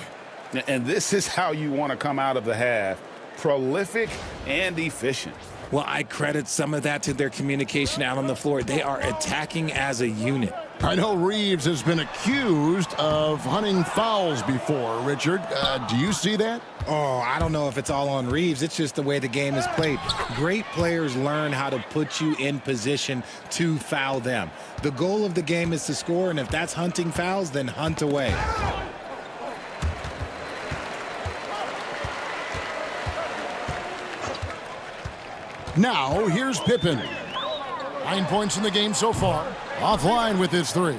S10: And this is how you want to come out of the half. Prolific and efficient.
S8: Well, I credit some of that to their communication out on the floor. They are attacking as a unit.
S7: I know Reeves has been accused of hunting fouls before, Richard. Do you see that?
S8: Oh, I don't know if it's all on Reeves. It's just the way the game is played. Great players learn how to put you in position to foul them. The goal of the game is to score, and if that's hunting fouls, then hunt away.
S7: Now, here's Pippen. 9 points in the game so far. Offline with his three.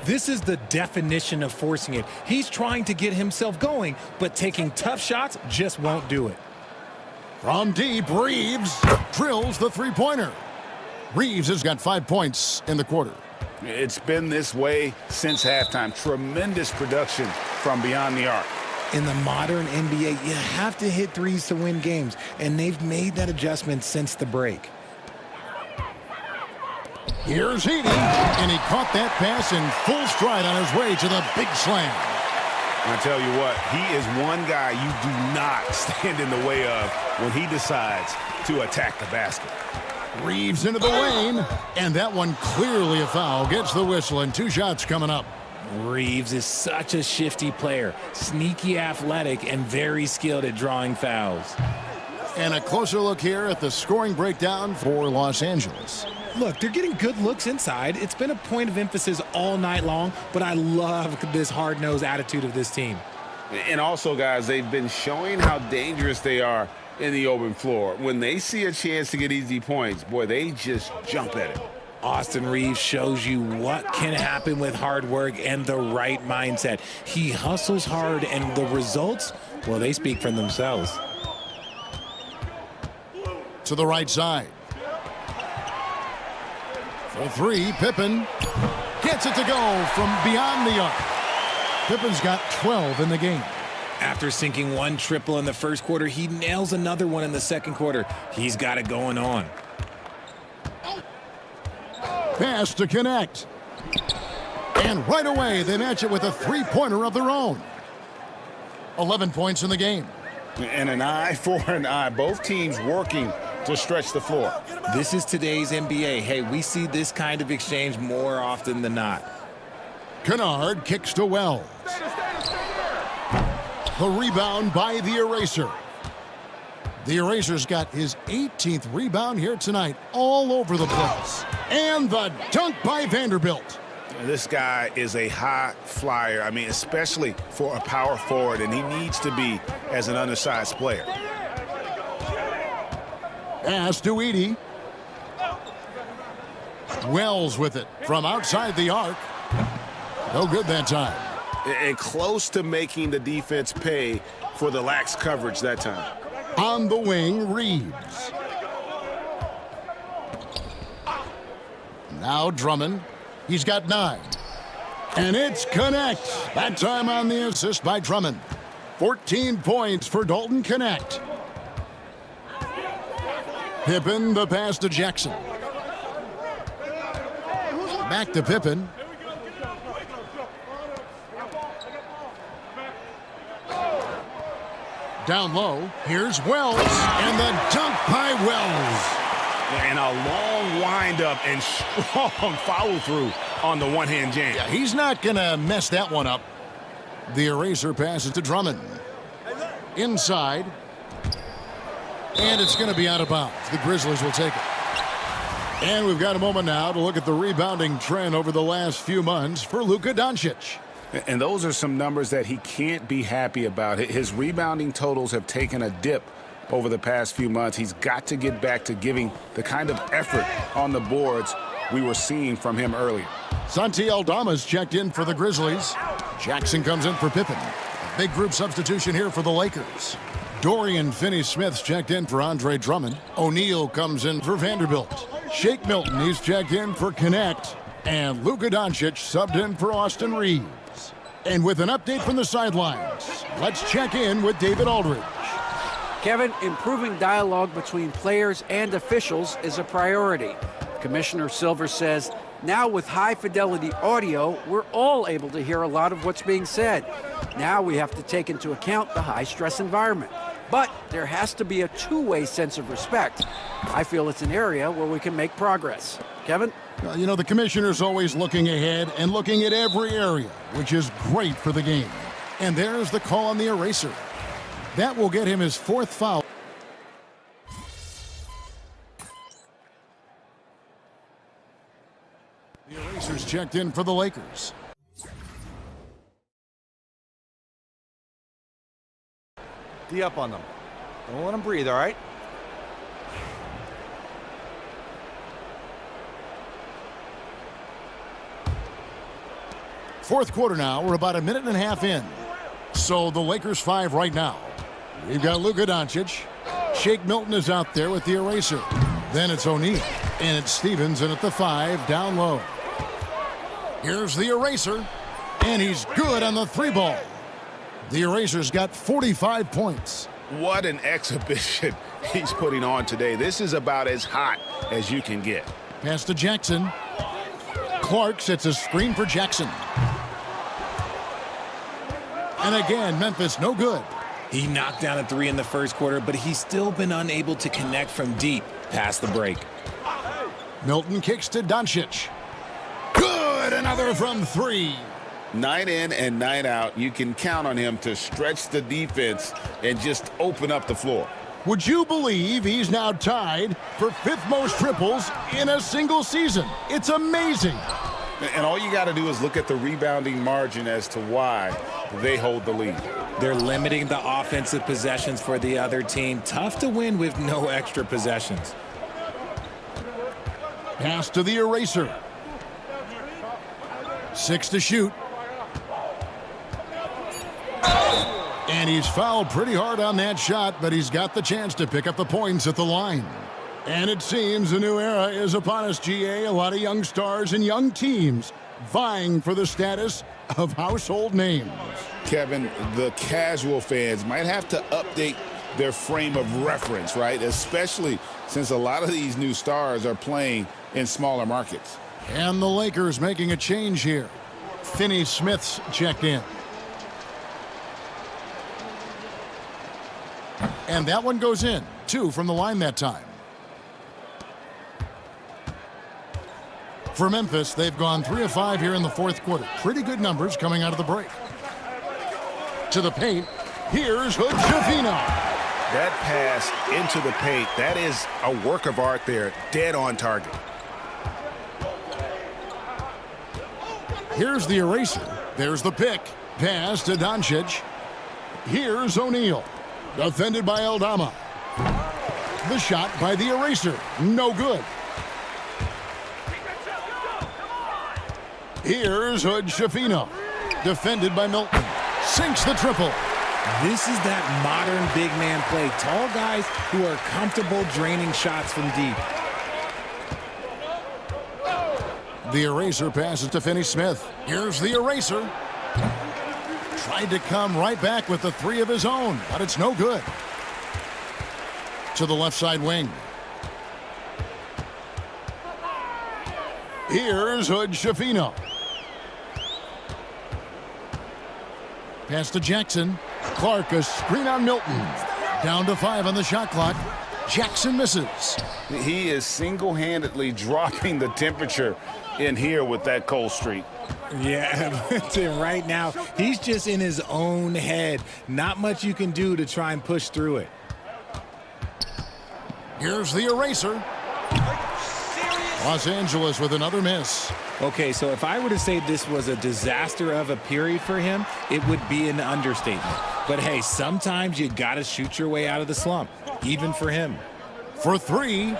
S8: This is the definition of forcing it. He's trying to get himself going, but taking tough shots just won't do it.
S7: From deep, Reeves drills the three-pointer. Reeves has got 5 points in the quarter.
S10: It's been this way since halftime. Tremendous production from beyond the arc.
S8: In the modern NBA, you have to hit threes to win games, and they've made that adjustment since the break.
S7: Here's Edie, and he caught that pass in full stride on his way to the big slam.
S10: I tell you what, he is one guy you do not stand in the way of when he decides to attack the basket.
S7: Reeves into the lane, and that one clearly a foul. Gets the whistle, and 2 shots coming up.
S8: Reeves is such a shifty player, sneaky athletic, and very skilled at drawing fouls.
S7: And a closer look here at the scoring breakdown for Los Angeles.
S8: Look, they're getting good looks inside. It's been a point of emphasis all night long, but I love this hard-nosed attitude of this team.
S10: And also, guys, they've been showing how dangerous they are in the open floor. When they see a chance to get easy points, boy, they just jump at it.
S8: Austin Reeves shows you what can happen with hard work and the right mindset. He hustles hard, and the results, well, they speak for themselves.
S7: To the right side. For three, Pippen gets it to go from beyond the arc. Pippen's got 12 in the game.
S8: After sinking 1 triple in the first quarter, he nails another one in the second quarter. He's got it going on.
S7: Pass to connect. And right away, they match it with a three-pointer of their own. 11 points in the game.
S10: And an eye for an eye. Both teams working to stretch the floor.
S8: This is today's NBA. Hey, we see this kind of exchange more often than not.
S7: Kennard kicks to Wells. The rebound by the Eraser. The Eraser's got his 18th rebound here tonight, all over the place. And the dunk by Vanderbilt.
S10: This guy is a high flyer. I mean, especially for a power forward, and he needs to be as an undersized player.
S7: Pass to Edie. Wells with it from outside the arc. No good that time.
S10: And close to making the defense pay for the lax coverage that time.
S7: On the wing, Reeves. Now Drummond. He's got 9. And it's Connect. That time on the assist by Drummond. 14 points for Dalton Connect. Pippen, the pass to Jackson. Back to Pippen. Down low, here's Wells, and the dunk by Wells.
S10: And a long windup and strong follow-through on the one-hand jam.
S7: Yeah, he's not going to mess that one up. The Eraser passes to Drummond. Inside. And it's going to be out of bounds. The Grizzlies will take it. And we've got a moment now to look at the rebounding trend over the last few months for Luka Doncic.
S10: And those are some numbers that he can't be happy about. His rebounding totals have taken a dip over the past few months. He's got to get back to giving the kind of effort on the boards we were seeing from him earlier.
S7: Santi Aldama's checked in for the Grizzlies. Jackson comes in for Pippen. A big group substitution here for the Lakers. Dorian Finney-Smith's checked in for Andre Drummond. O'Neal comes in for Vanderbilt. Shake Milton, he's checked in for Connect. And Luka Doncic subbed in for Austin Reeves. And with an update from the sidelines, let's check in with David Aldridge.
S12: Kevin, improving dialogue between players and officials is a priority. Commissioner Silver says, now with high-fidelity audio, we're all able to hear a lot of what's being said. Now we have to take into account the high-stress environment. But there has to be a two-way sense of respect. I feel it's an area where we can make progress. Kevin?
S7: You know, the commissioner's always looking ahead and looking at every area, which is great for the game. And there's the call on the eraser. That will get him his fourth foul. The eraser's checked in for the Lakers.
S13: D up on them. Don't let them breathe, all right?
S7: Fourth quarter now. We're about a minute and a half in. So the Lakers 5 right now. We've got Luka Doncic. Shake Milton is out there with the eraser. Then it's O'Neal. And it's Stevens in at the 5 down low. Here's the eraser. And he's good on the 3-ball. The eraser's got 45 points.
S10: What an exhibition he's putting on today. This is about as hot as you can get.
S7: Pass to Jackson. Clark sets a screen for Jackson. And again, Memphis no good.
S8: He knocked down a 3 in the first quarter, but he's still been unable to connect from deep past the break.
S7: Milton kicks to Doncic. Good, another from 3.
S10: Night in and night out, you can count on him to stretch the defense and just open up the floor.
S7: Would you believe he's now tied for 5th most triples in a single season? It's amazing.
S10: And all you got to do is look at the rebounding margin as to why they hold the lead.
S8: They're limiting the offensive possessions for the other team. Tough to win with no extra possessions.
S7: Pass to the eraser. 6 to shoot. And he's fouled pretty hard on that shot, but he's got the chance to pick up the points at the line. And it seems a new era is upon us, GA. A lot of young stars and young teams vying for the status of household names.
S10: Kevin, the casual fans might have to update their frame of reference, right? Especially since a lot of these new stars are playing in smaller markets.
S7: And the Lakers making a change here. Finney-Smith's checked in. And that one goes in. 2 from the line that time. For Memphis, they've gone 3 of 5 here in the fourth quarter. Pretty good numbers coming out of the break. To the paint. Here's Hood Schifino.
S10: That pass into the paint, that is a work of art there. Dead on target.
S7: Here's the eraser. There's the pick. Pass to Doncic. Here's O'Neal. Defended by Aldama. The shot by the eraser. No good. Here's Hood Schifino. Defended by Milton. Sinks the triple.
S8: This is that modern big man play. Tall guys who are comfortable draining shots from deep.
S7: The eraser passes to Finney-Smith. Here's the eraser. Tried to come right back with the 3 of his own, but it's no good. To the left side wing. Here's Hood Schifino. Pass to Jackson. Clark, a screen on Milton. Down to 5 on the shot clock. Jackson misses.
S10: He is single-handedly dropping the temperature in here with that cold streak.
S8: Yeah, right now, he's just in his own head. Not much you can do to try and push through it.
S7: Here's the eraser. Los Angeles with another miss.
S8: Okay, so if I were to say this was a disaster of a period for him, it would be an understatement. But hey, sometimes you gotta shoot your way out of the slump, even for him.
S7: For three,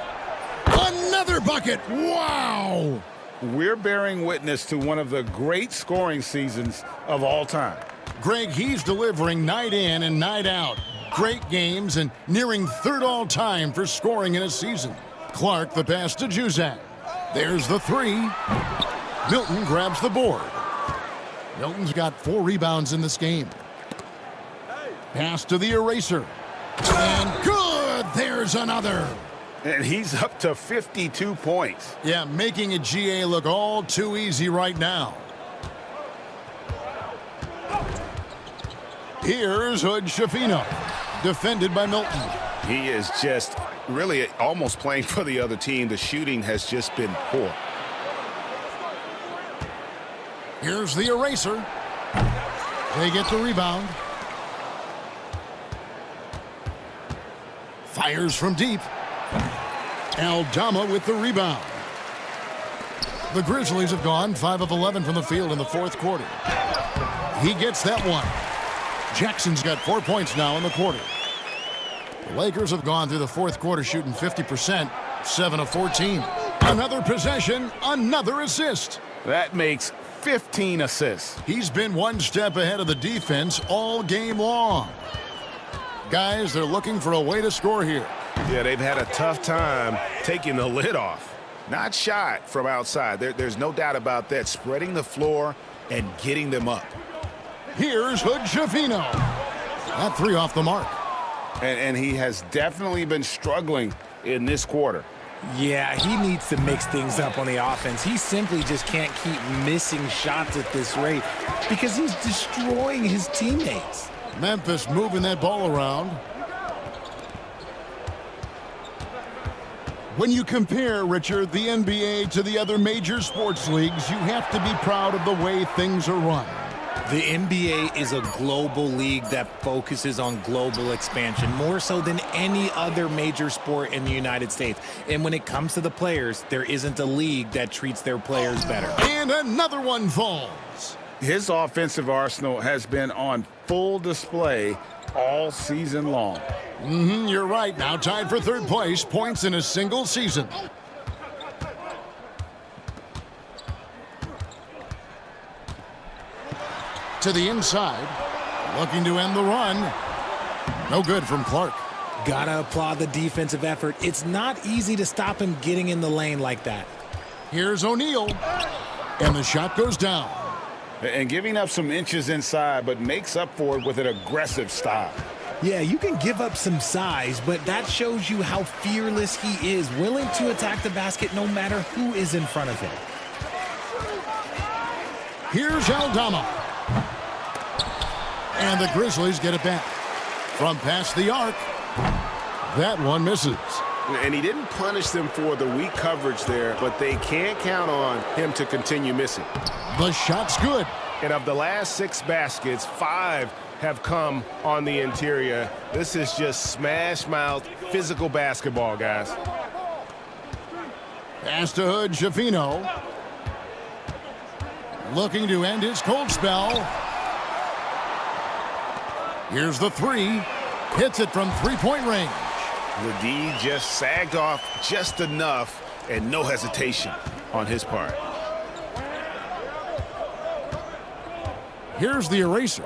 S7: another bucket. Wow!
S10: We're bearing witness to one of the great scoring seasons of all time.
S7: Greg, he's delivering night in and night out. Great games and nearing third all-time for scoring in a season. Clark the pass to Juzak. There's the three. Milton grabs the board. Milton's got 4 rebounds in this game. Pass to the eraser. And good! There's another.
S10: And he's up to 52 points.
S7: Yeah, making a GA look all too easy right now. Here's Hood Schifino, defended by Milton.
S11: He is just really almost playing for the other team. The shooting has just been poor.
S7: Here's the eraser. They get the rebound. Fires from deep. Aldama with the rebound. The Grizzlies have gone 5 of 11 from the field in the fourth quarter. He gets that one. Jackson's got 4 points now in the quarter. The Lakers have gone through the fourth quarter shooting 50%, 7 of 14. Another possession, another assist.
S11: That makes 15 assists.
S7: He's been one step ahead of the defense all game long. Guys, they're looking for a way to score here.
S11: Yeah, they've had a tough time taking the lid off. Not shot from outside. There's no doubt about that. Spreading the floor and getting them up.
S7: Here's Hood Schifino. That 3 off the mark.
S11: And he has definitely been struggling in this quarter.
S8: Yeah, he needs to mix things up on the offense. He simply just can't keep missing shots at this rate because he's destroying his teammates.
S7: Memphis moving that ball around. When you compare, Richard, the NBA to the other major sports leagues, you have to be proud of the way things are run.
S8: The NBA is a global league that focuses on global expansion more so than any other major sport in the United States. And when it comes to the players, there isn't a league that treats their players better.
S7: And another one falls.
S10: His offensive arsenal has been on full display all season long.
S7: You're right. Now tied for third place, points in a single season. To the inside, looking to end the run. No good from Clark.
S8: Gotta applaud the defensive effort. It's not easy to stop him getting in the lane like that.
S7: Here's O'Neal, and the shot goes down.
S10: And giving up some inches inside, but makes up for it with an aggressive style.
S8: Yeah, you can give up some size, but that shows you how fearless he is, willing to attack the basket no matter who is in front of him.
S7: Here's Aldama. And the Grizzlies get it back. From past the arc, that one misses.
S11: And he didn't punish them for the weak coverage there, but they can't count on him to continue missing.
S7: The shot's good.
S11: And of the last 6 baskets, 5 have come on the interior. This is just smash-mouth physical basketball, guys.
S7: Pass to Hood Schifino. Looking to end his cold spell. Here's the 3. Hits it from three-point range.
S11: The D just sagged off just enough and no hesitation on his part.
S7: Here's the eraser.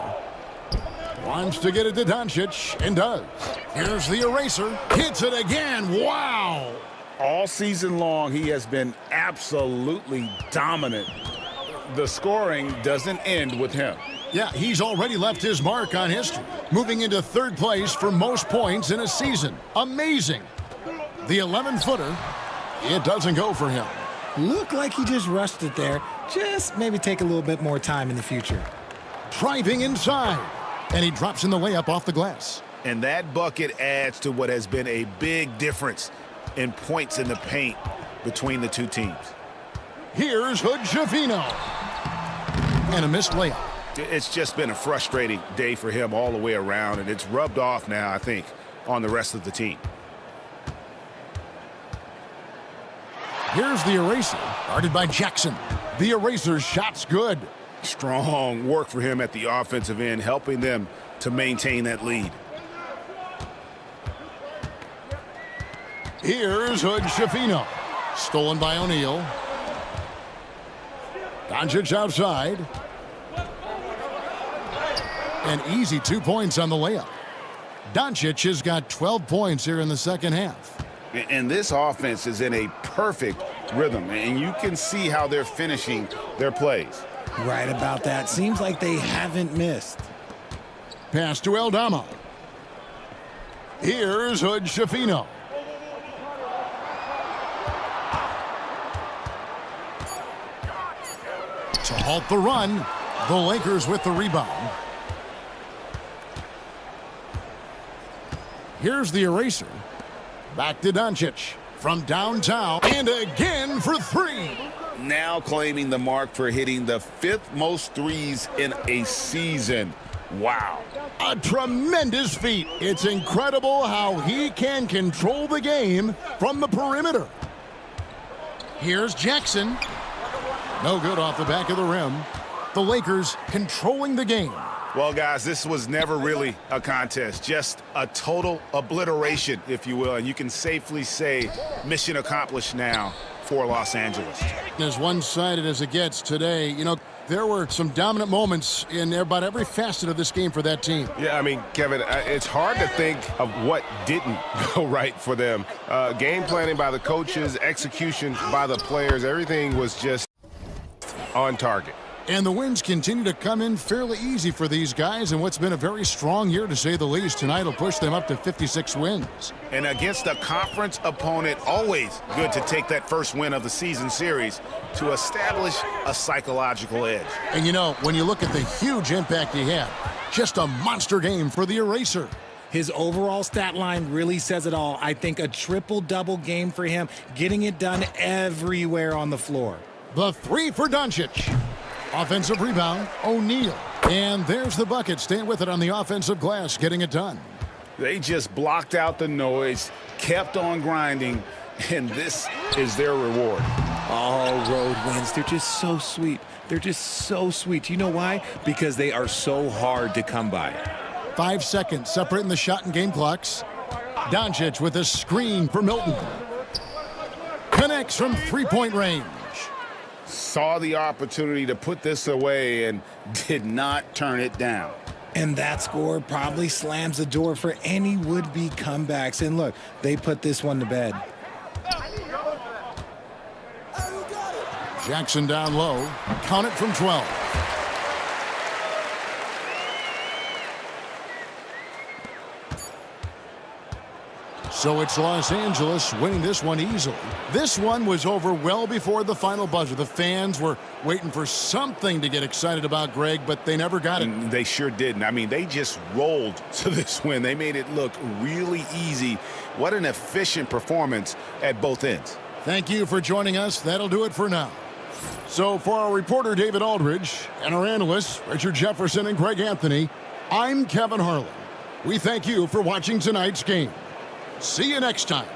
S7: Wants to get it to Doncic, and does. Here's the eraser. Hits it again. Wow!
S10: All season long, he has been absolutely dominant. The scoring doesn't end with him.
S7: Yeah, he's already left his mark on history, moving into third place for most points in a season. Amazing. The 11-footer, it doesn't go for him.
S8: Looked like he just rushed it there. Just maybe take a little bit more time in the future.
S7: Driving inside, and he drops in the layup off the glass.
S11: And that bucket adds to what has been a big difference in points in the paint between the two teams.
S7: Here's Hood Schifino. And a missed layup.
S11: It's just been a frustrating day for him all the way around, and it's rubbed off now, I think, on the rest of the team.
S7: Here's the eraser, guarded by Jackson. The eraser's shot's good.
S11: Strong work for him at the offensive end, helping them to maintain that lead.
S7: Here's Hood Schifino. Stolen by O'Neal. Doncic outside. An easy 2 points on the layup. Doncic has got 12 points here in the second half.
S11: And this offense is in a perfect rhythm, and you can see how they're finishing their plays.
S8: Right about that. Seems like they haven't missed.
S7: Pass to Eldama. Here's Hood Schifino. To halt the run, the Lakers with the rebound. Here's the eraser. Back to Doncic from downtown, and again for three.
S11: Now claiming the mark for hitting the 5th most threes in a season. Wow.
S7: A tremendous feat. It's incredible how he can control the game from the perimeter. Here's Jackson. No good off the back of the rim. The Lakers controlling the game.
S11: Well, guys, this was never really a contest, just a total obliteration, if you will. And you can safely say mission accomplished now for Los Angeles.
S7: As one-sided as it gets today, you know, there were some dominant moments in about every facet of this game for that team.
S3: Yeah, I mean, Kevin, it's hard to think of what didn't go right for them. Game planning by the coaches, execution by the players, everything was just on target.
S7: And the wins continue to come in fairly easy for these guys, and what's been a very strong year, to say the least. Tonight will push them up to 56 wins.
S11: And against a conference opponent, always good to take that first win of the season series to establish a psychological edge.
S7: And you know, when you look at the huge impact he had, just a monster game for the eraser.
S8: His overall stat line really says it all. I think a triple-double game for him, getting it done everywhere on the floor.
S7: The three for Doncic. Offensive rebound, O'Neal. And there's the bucket. Staying with it on the offensive glass, getting it done.
S11: They just blocked out the noise, kept on grinding, and this is their reward.
S8: All road wins. They're just so sweet. They're just so sweet. You know why? Because they are so hard to come by.
S7: 5 seconds separating the shot and game clocks. Doncic with a screen for Milton. Connects from three-point range.
S11: Saw the opportunity to put this away and did not turn it down.
S8: And that score probably slams the door for any would-be comebacks. And look, they put this one to bed.
S7: Jackson down low. Count it from 12. So it's Los Angeles winning this one easily. This one was over well before the final buzzer. The fans were waiting for something to get excited about, Greg, but they never got it.
S11: And they sure didn't. I mean, they just rolled to this win. They made it look really easy. What an efficient performance at both ends.
S7: Thank you for joining us. That'll do it for now. So for our reporter, David Aldridge, and our analysts, Richard Jefferson and Greg Anthony, I'm Kevin Harlan. We thank you for watching tonight's game. See you next time.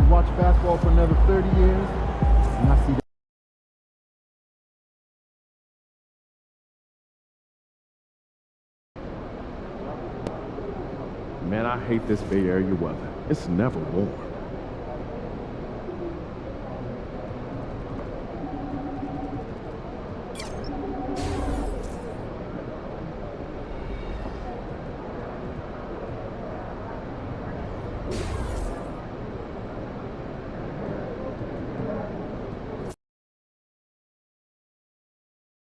S14: Watch basketball for another 30 years, and I see that. Man, I hate this Bay Area weather. It's never warm.